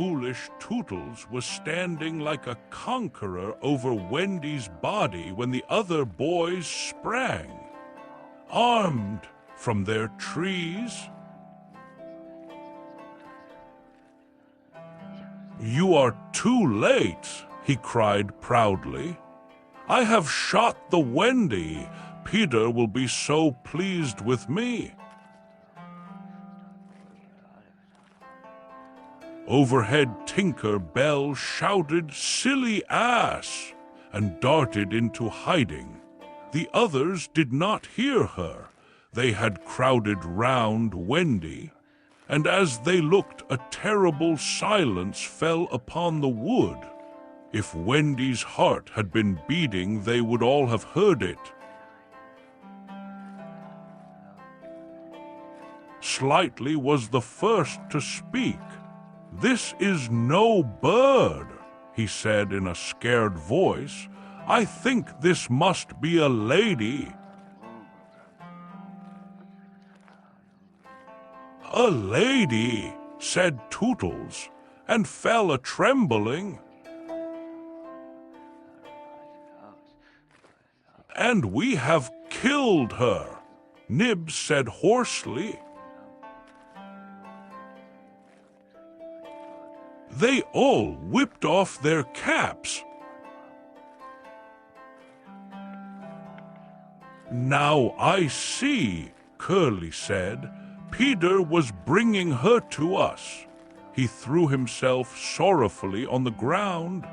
foolish Tootles was standing like a conqueror over Wendy's body when the other boys sprang, armed, from their trees. "You are too late," he cried proudly. "I have shot the Wendy. Peter will be so pleased with me." Overhead Tinker Bell shouted, "Silly ass!" and darted into hiding. The others did not hear her. They had crowded round Wendy, and as they looked, a terrible silence fell upon the wood. If Wendy's heart had been beating, they would all have heard it. Slightly was the first to speak. "This is no bird," he said in a scared voice. "I think this must be a lady." "A lady," said Tootles, and fell a-trembling. "And we have killed her," Nibs said hoarsely. They all whipped off their caps. "Now I see," Curly said. "Peter was bringing her to us." He threw himself sorrowfully on the ground.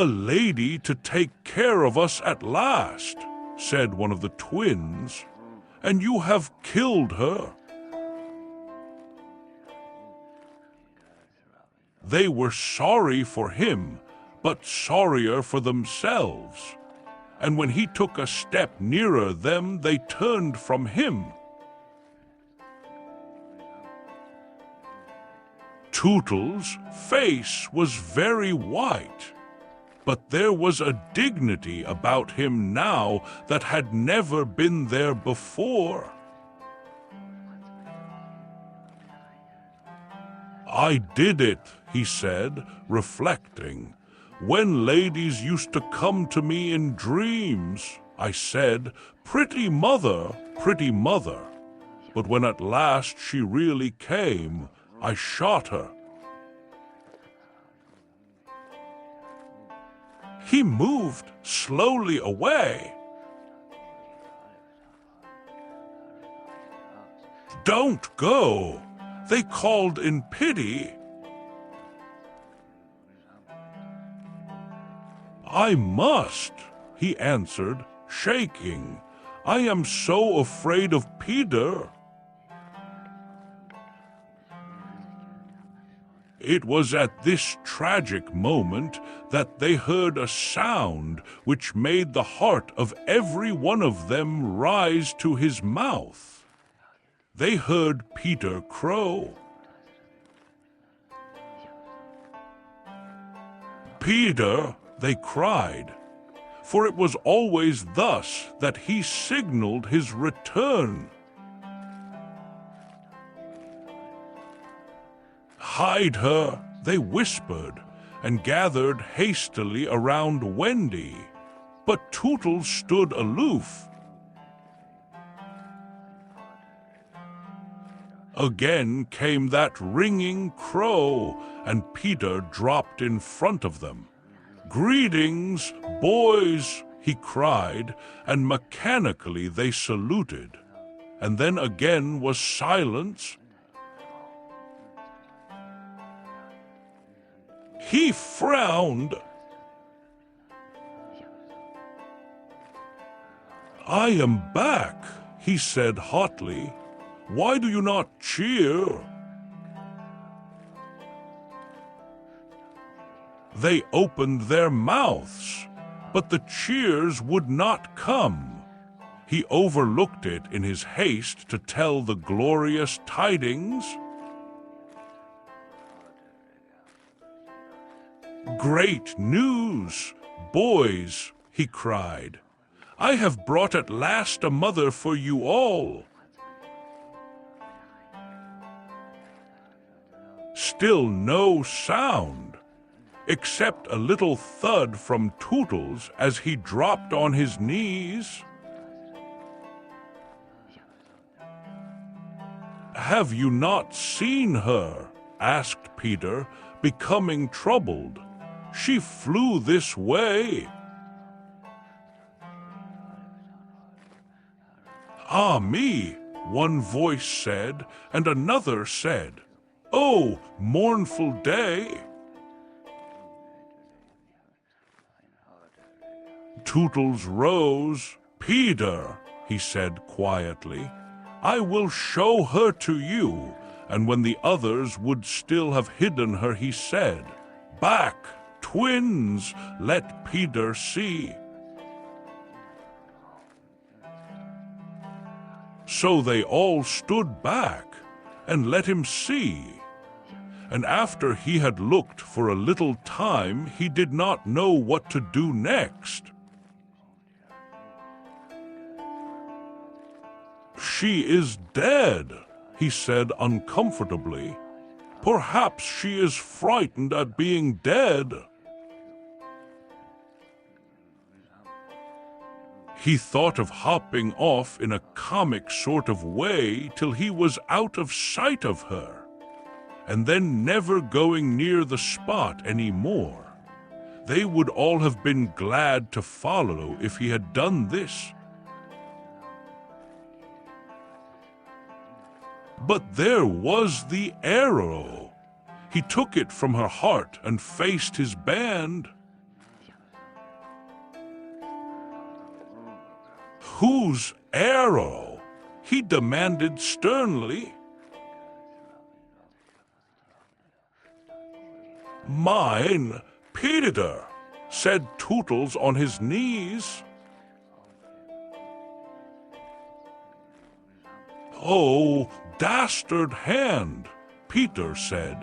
"A lady to take care of us at last," said one of the twins. "And you have killed her." They were sorry for him, but sorrier for themselves. And when he took a step nearer them, they turned from him. Tootles' face was very white, but there was a dignity about him now that had never been there before. "I did it," he said, reflecting. "When ladies used to come to me in dreams, I said, 'Pretty mother, pretty mother.' But when at last she really came, I shot her." He moved slowly away. "Don't go," they called in pity. "I must," he answered, shaking. "I am so afraid of Peter." It was at this tragic moment that they heard a sound which made the heart of every one of them rise to his mouth. They heard Peter crow. "Peter!" they cried, for it was always thus that he signaled his return. "Hide her," they whispered, and gathered hastily around Wendy. But Tootles stood aloof. Again came that ringing crow, and Peter dropped in front of them. "Greetings, boys," he cried, and mechanically they saluted. And then again was silence. He frowned. "I am back," he said hotly. "Why do you not cheer?" They opened their mouths, but the cheers would not come. He overlooked it in his haste to tell the glorious tidings. "Great news, boys," he cried. "I have brought at last a mother for you all." still no sound, except a little thud from Tootles as he dropped on his knees. "Have you not seen her?" asked Peter, becoming troubled. "She flew this way." "Ah me," one voice said, and another said, "Oh, mournful day." Tootles rose. "Peter," he said quietly, "I will show her to you." And when the others would still have hidden her, he said, "Back, twins, let Peter see." So they all stood back and let him see. And after he had looked for a little time, he did not know what to do next. "She is dead," he said uncomfortably. "Perhaps she is frightened at being dead." He thought of hopping off in a comic sort of way till he was out of sight of her, and then never going near the spot any more. They would all have been glad to follow if he had done this. But there was the arrow. He took it from her heart and faced his band. "Whose arrow?" he demanded sternly. "Mine, Peter," said Tootles on his knees. "Oh, dastard hand," Peter said,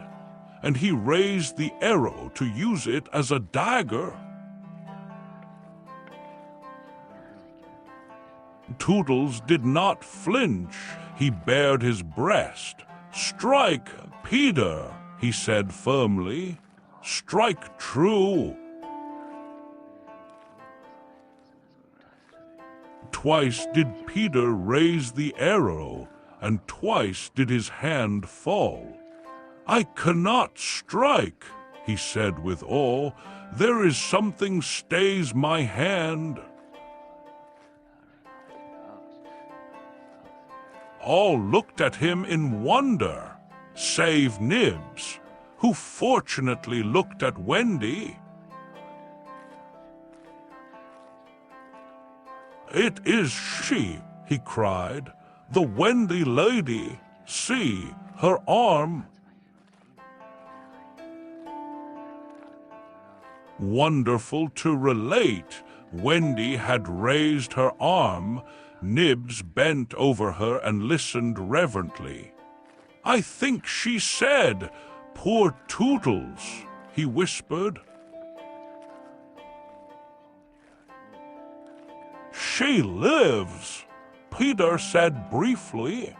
and he raised the arrow to use it as a dagger. Tootles did not flinch. He bared his breast. "Strike, Peter," he said firmly. "Strike true." Twice did Peter raise the arrow, and twice did his hand fall. "I cannot strike," he said with awe. "There is something stays my hand." All looked at him in wonder, save Nibs, who fortunately looked at Wendy. "It is she," he cried, "the Wendy lady. See, her arm." Wonderful to relate, Wendy had raised her arm. Nibs bent over her and listened reverently. "I think she said, 'Poor Tootles,'" he whispered. "She lives," Peter said briefly.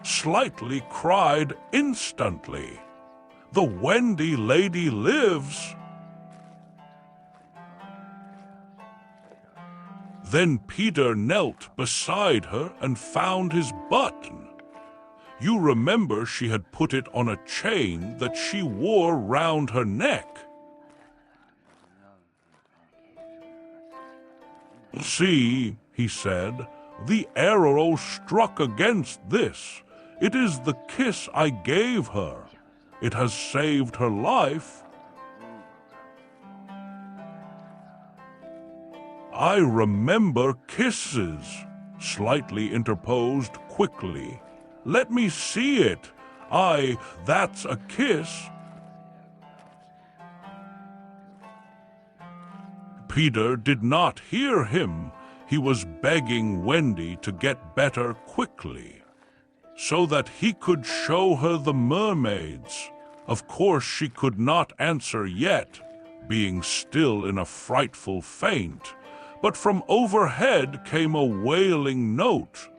Slightly cried instantly, "The Wendy lady lives." Then Peter knelt beside her and found his button. You remember she had put it on a chain that she wore round her neck. "See," he said, "the arrow struck against this. It is the kiss I gave her. It has saved her life." "I remember kisses," Slightly interposed quickly. "Let me see it. That's a kiss." Peter did not hear him. He was begging Wendy to get better quickly, so that he could show her the mermaids. Of course she could not answer yet, being still in a frightful faint, but from overhead came a wailing note.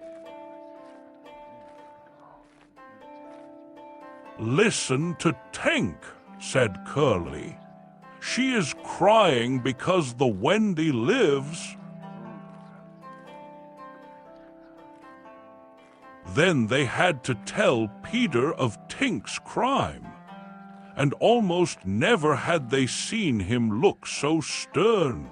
Listen to Tink, said Curly. She is crying because the Wendy lives. Then they had to tell Peter of Tink's crime, and almost never had they seen him look so stern.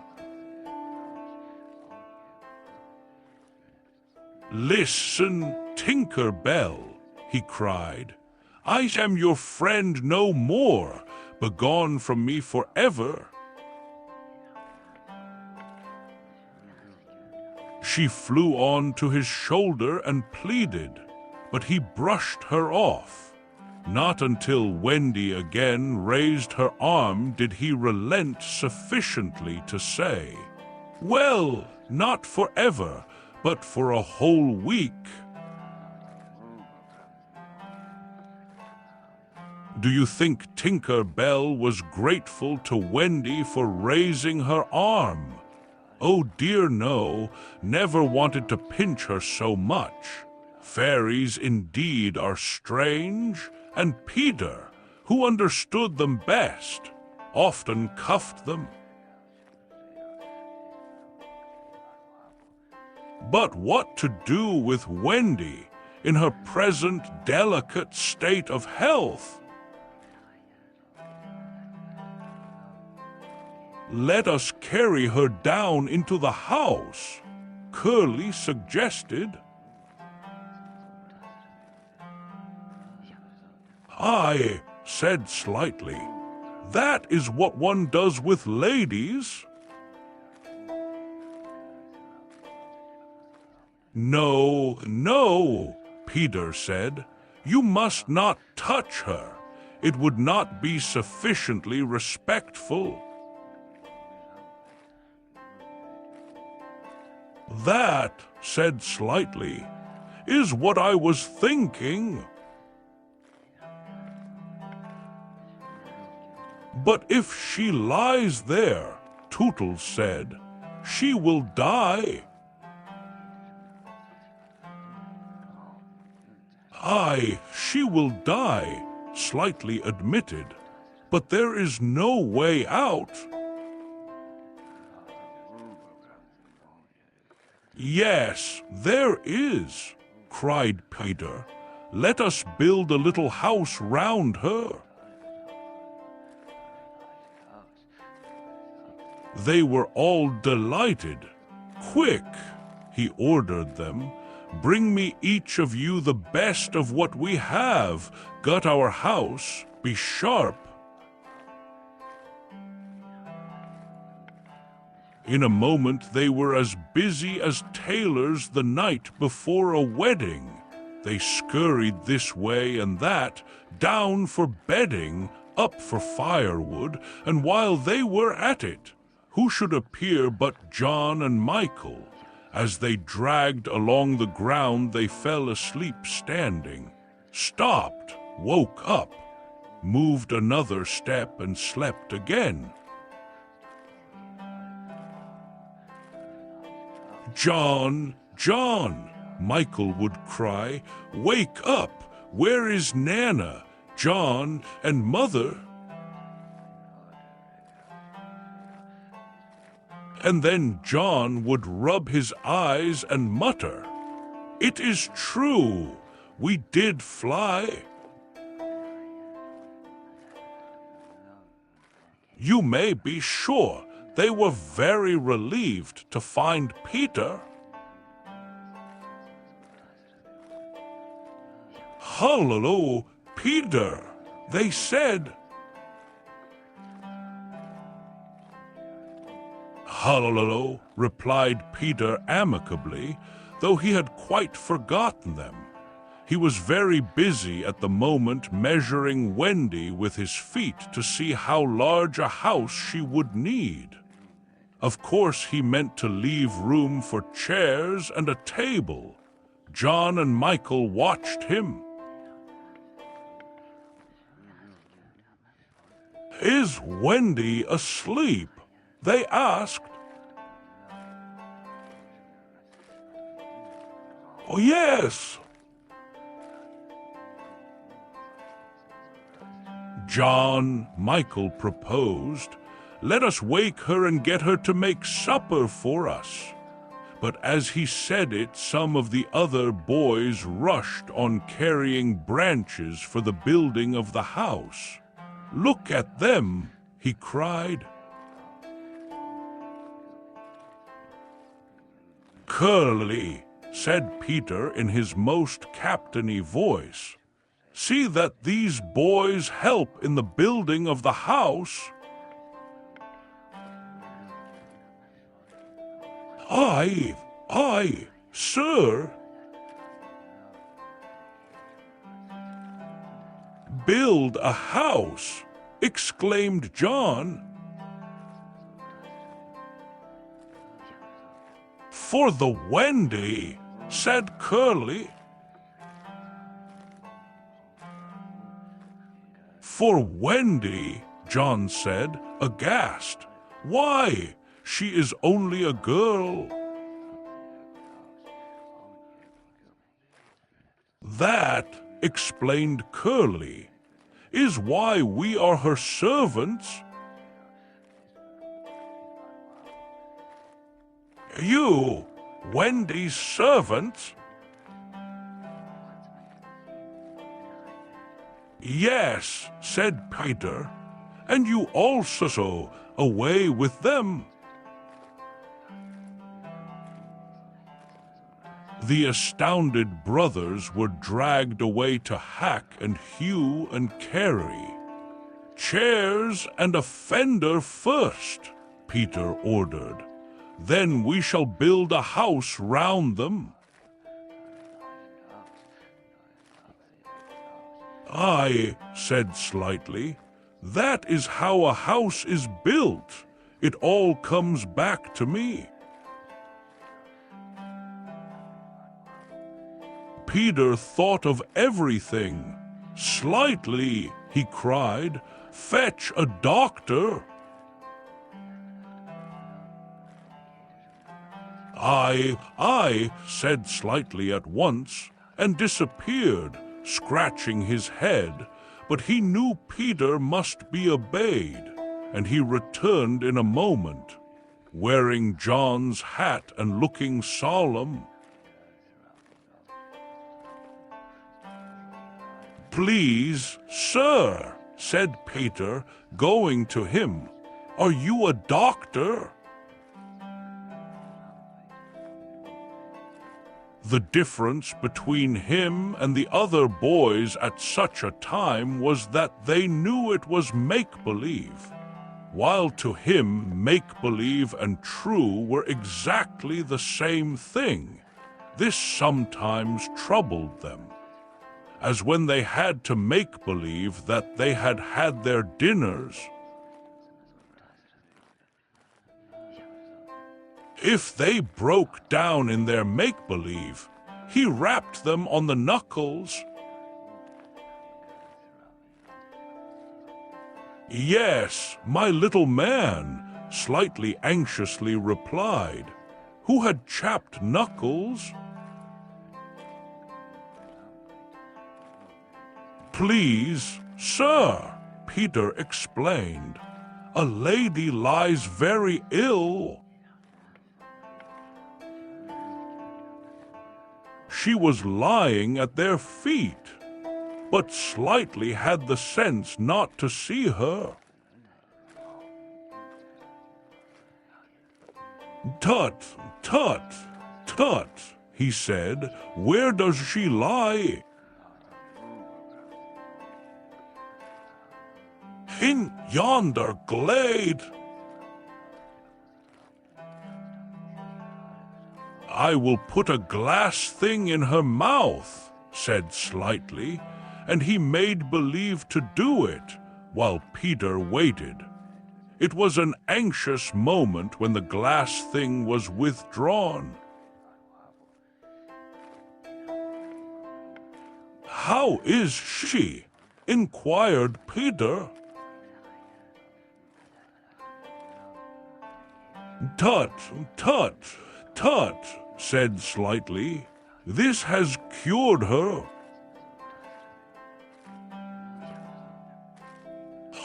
Listen, Tinker Bell, he cried. I am your friend no more, begone from me forever. She flew on to his shoulder and pleaded, but he brushed her off. Not until Wendy again raised her arm did he relent sufficiently to say, Well, not forever, but for a whole week. Do you think Tinker Bell was grateful to Wendy for raising her arm? Oh dear no, never wanted to pinch her so much. Fairies indeed are strange, and Peter, who understood them best, often cuffed them. But what to do with Wendy in her present delicate state of health? Let us carry her down into the house, Curly suggested. I said slightly, that is what one does with ladies. No, no, Peter said, you must not touch her. It would not be sufficiently respectful. That, said slightly, is what I was thinking. But if she lies there, Tootles said, she will die. Aye, she will die, Slightly admitted, but there is no way out. Yes, there is, cried Peter. Let us build a little house round her. They were all delighted. Quick, he ordered them, bring me each of you the best of what we have. Gut our house, be sharp. In a moment they were as busy as tailors the night before a wedding. They scurried this way and that, down for bedding, up for firewood, and while they were at it, who should appear but John and Michael? As they dragged along the ground, they fell asleep standing, stopped, woke up, moved another step, and slept again. John, John, Michael would cry, wake up! Where is Nana, John, and Mother? And then John would rub his eyes and mutter, it is true, we did fly. You may be sure they were very relieved to find Peter. Hullo, Peter, they said. Hullo, replied Peter amicably, though he had quite forgotten them. He was very busy at the moment measuring Wendy with his feet to see how large a house she would need. Of course, he meant to leave room for chairs and a table. John and Michael watched him. Is Wendy asleep? They asked. Oh, yes. John, Michael proposed, "Let us wake her and get her to make supper for us." But as he said it, some of the other boys rushed on carrying branches for the building of the house. "Look at them," he cried. "Curly," said Peter in his most captainy voice, "see that these boys help in the building of the house." I, sir." "Build a house," exclaimed John. "For the Wendy," said Curly. "For Wendy," John said, aghast. "Why? She is only a girl." "That," explained Curly, "is why we are her servants." "You, Wendy's servants?" "Yes," said Peter, "and you also, away with them." The astounded brothers were dragged away to hack and hew and carry. "Chairs and a fender first," Peter ordered. "Then we shall build a house round them." "I," said Slightly, "that is how a house is built. It all comes back to me." Peter thought of everything. "Slightly," he cried, "fetch a doctor." I, said Slightly at once, and disappeared, scratching his head, but he knew Peter must be obeyed, and he returned in a moment, wearing John's hat and looking solemn. "Please, sir," said Peter, going to him, "are you a doctor?" The difference between him and the other boys at such a time was that they knew it was make-believe, while to him make-believe and true were exactly the same thing. This sometimes troubled them, as when they had to make-believe that they had had their dinners. If they broke down in their make-believe, he rapped them on the knuckles. "Yes, my little man," Slightly anxiously replied. "Who had chapped knuckles?" "Please, sir," Peter explained, "a lady lies very ill." She was lying at their feet, but Slightly had the sense not to see her. "Tut, tut, tut," he said, "where does she lie?" "In yonder glade." "I will put a glass thing in her mouth," said Slightly, and he made believe to do it, while Peter waited. It was an anxious moment when the glass thing was withdrawn. "How is she?" inquired Peter. "Tut, tut, tut," said Slightly, "this has cured her."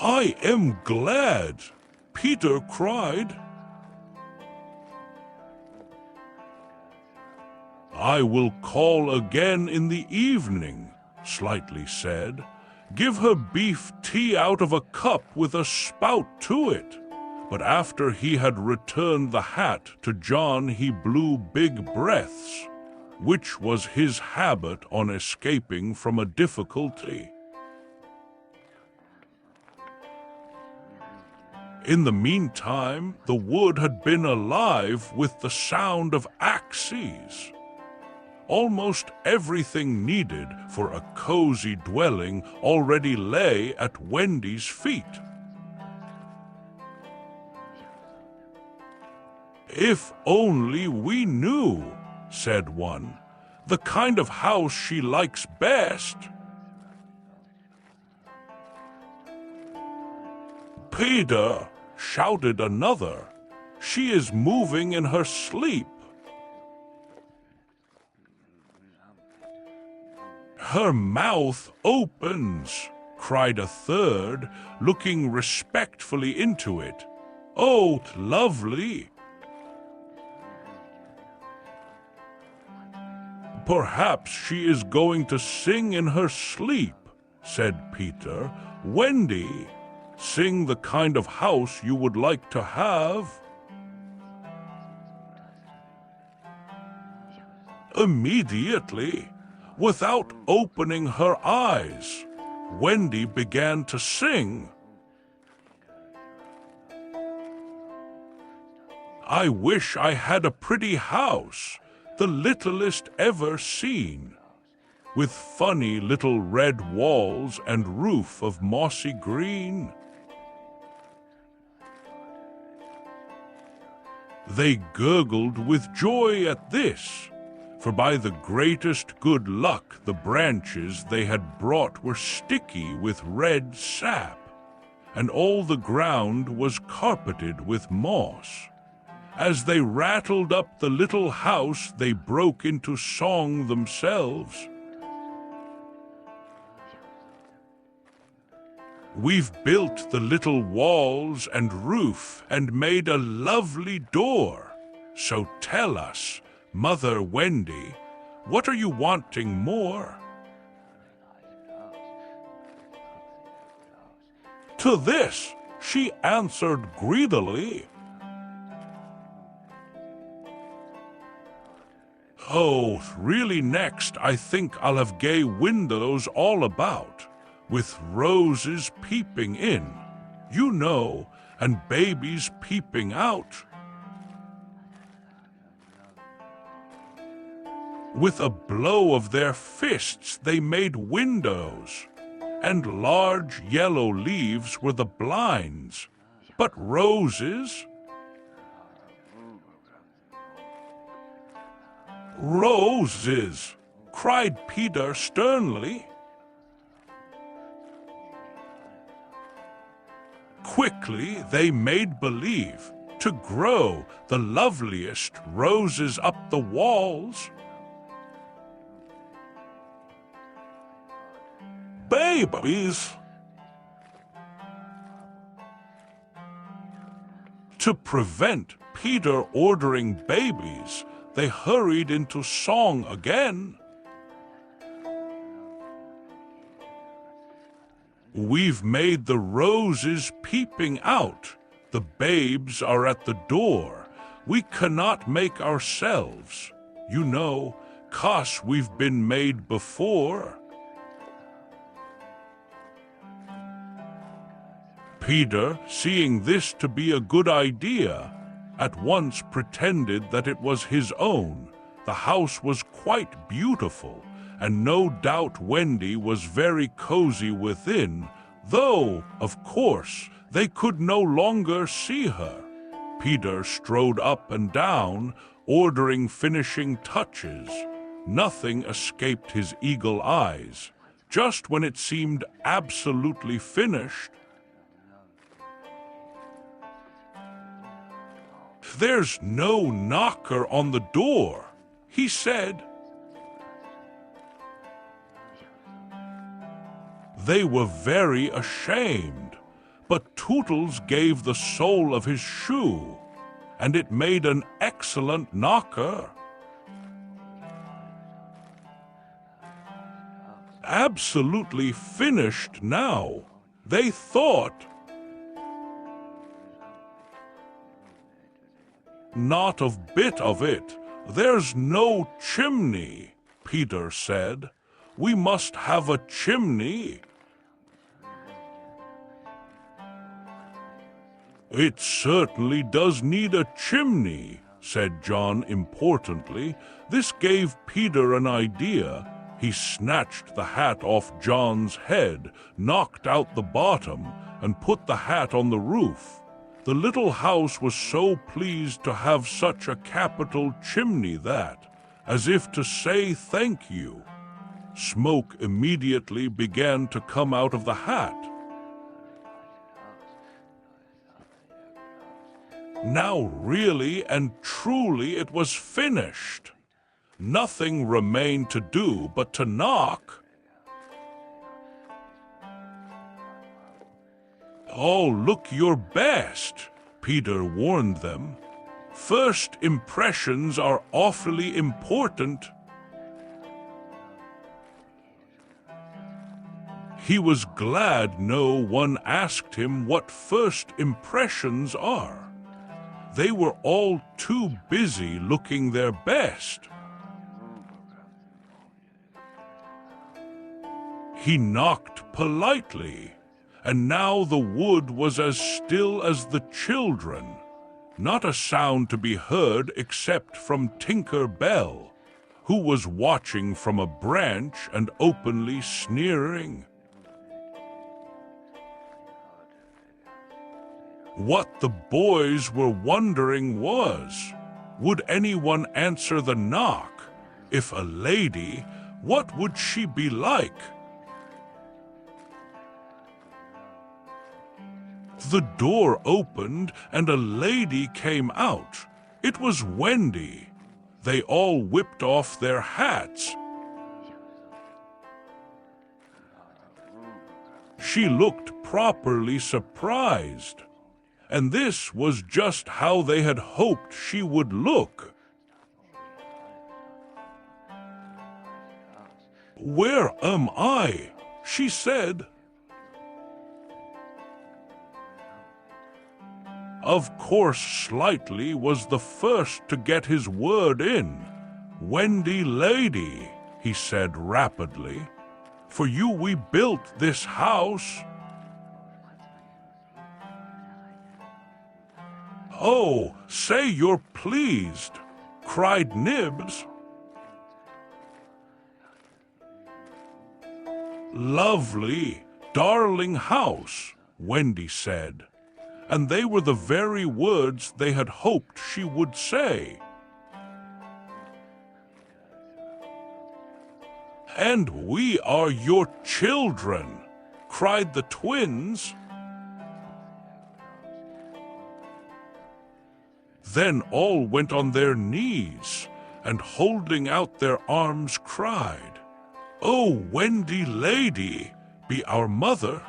I am glad, Peter cried. I will call again in the evening, Slightly said. Give her beef tea out of a cup with a spout to it. But after he had returned the hat to John, he blew big breaths, which was his habit on escaping from a difficulty. In the meantime, the wood had been alive with the sound of axes. Almost everything needed for a cozy dwelling already lay at Wendy's feet. If only we knew, said one, the kind of house she likes best. Peter, shouted another, she is moving in her sleep. Her mouth opens, cried a third, looking respectfully into it. Oh, lovely! Perhaps she is going to sing in her sleep, said Peter. Wendy, sing the kind of house you would like to have. Immediately, without opening her eyes, Wendy began to sing. I wish I had a pretty house, the littlest ever seen, with funny little red walls and roof of mossy green. They gurgled with joy at this, for by the greatest good luck the branches they had brought were sticky with red sap, and all the ground was carpeted with moss. As they rattled up the little house, they broke into song themselves. We've built the little walls and roof and made a lovely door. So tell us, Mother Wendy, what are you wanting more? To this, she answered greedily, oh, really next I think I'll have gay windows all about, with roses peeping in, you know, and babies peeping out. With a blow of their fists they made windows, and large yellow leaves were the blinds, but roses... Roses, cried Peter sternly. Quickly they made believe to grow the loveliest roses up the walls. Babies! To prevent Peter ordering babies, they hurried into song again. We've made the roses peeping out. The babes are at the door. We cannot make ourselves, you know, 'cause we've been made before. Peter, seeing this to be a good idea, at once pretended that it was his own. The house was quite beautiful, and no doubt Wendy was very cozy within, though, of course, they could no longer see her. Peter strode up and down, ordering finishing touches. Nothing escaped his eagle eyes. Just when it seemed absolutely finished, there's no knocker on the door, he said. They were very ashamed, but Tootles gave the sole of his shoe, and it made an excellent knocker. Absolutely finished now, they thought. Not a bit of it. There's no chimney, Peter said. We must have a chimney. It certainly does need a chimney, said John importantly. This gave Peter an idea. He snatched the hat off John's head, knocked out the bottom, and put the hat on the roof. The little house was so pleased to have such a capital chimney that, as if to say thank you, smoke immediately began to come out of the hat. Now really and truly it was finished. Nothing remained to do but to knock. Oh, look your best, Peter warned them. First impressions are awfully important. He was glad no one asked him what first impressions are. They were all too busy looking their best. He knocked politely, and now the wood was as still as the children, not a sound to be heard except from Tinker Bell, who was watching from a branch and openly sneering. What the boys were wondering was, would anyone answer the knock? If a lady, what would she be like? The door opened and a lady came out. It was Wendy. They all whipped off their hats. She looked properly surprised, and this was just how they had hoped she would look. "Where am I?" she said. Of course, Slightly was the first to get his word in. "Wendy lady," he said rapidly, "for you we built this house." "Oh, say you're pleased," cried Nibs. "Lovely, darling house," Wendy said. And they were the very words they had hoped she would say. "And we are your children," cried the twins. Then all went on their knees, and holding out their arms cried, "Oh, Wendy lady, be our mother."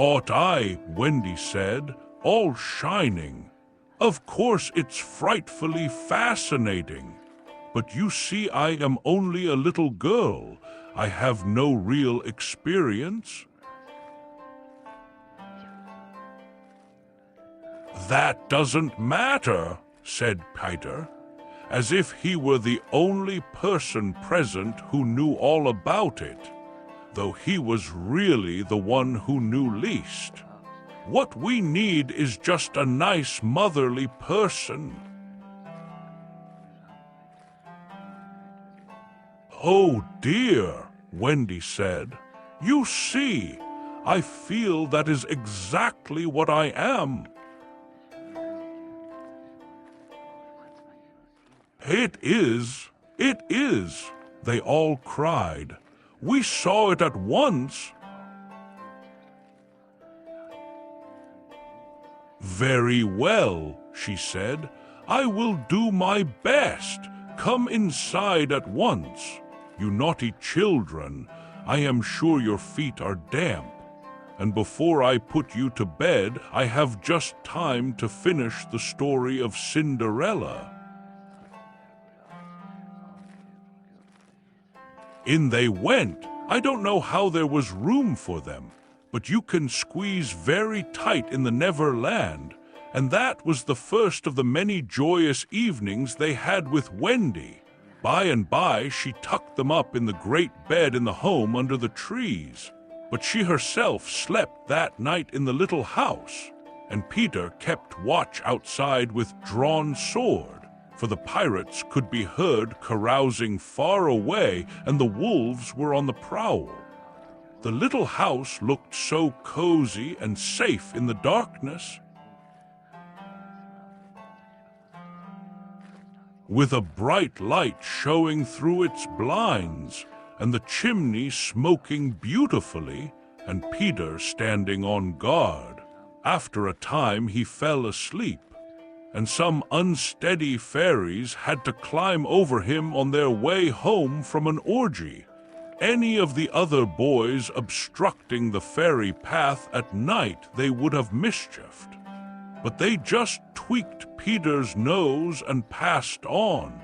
"Ought I?" Wendy said, all shining. "Of course it's frightfully fascinating. But you see I am only a little girl. I have no real experience." "That doesn't matter," said Peter, as if he were the only person present who knew all about it, though he was really the one who knew least. "What we need is just a nice motherly person." "Oh dear," Wendy said, "you see, I feel that is exactly what I am." It is," they all cried. "We saw it at once." "Very well," she said. "I will do my best. Come inside at once. You naughty children, I am sure your feet are damp, and before I put you to bed, I have just time to finish the story of Cinderella." In they went. I don't know how there was room for them, but you can squeeze very tight in the Neverland, and that was the first of the many joyous evenings they had with Wendy. By and by, she tucked them up in the great bed in the home under the trees, but she herself slept that night in the little house, and Peter kept watch outside with drawn sword, for the pirates could be heard carousing far away, and the wolves were on the prowl. The little house looked so cozy and safe in the darkness, with a bright light showing through its blinds, and the chimney smoking beautifully, and Peter standing on guard. After a time he fell asleep, and some unsteady fairies had to climb over him on their way home from an orgy. Any of the other boys obstructing the fairy path at night they would have mischieved, but they just tweaked Peter's nose and passed on.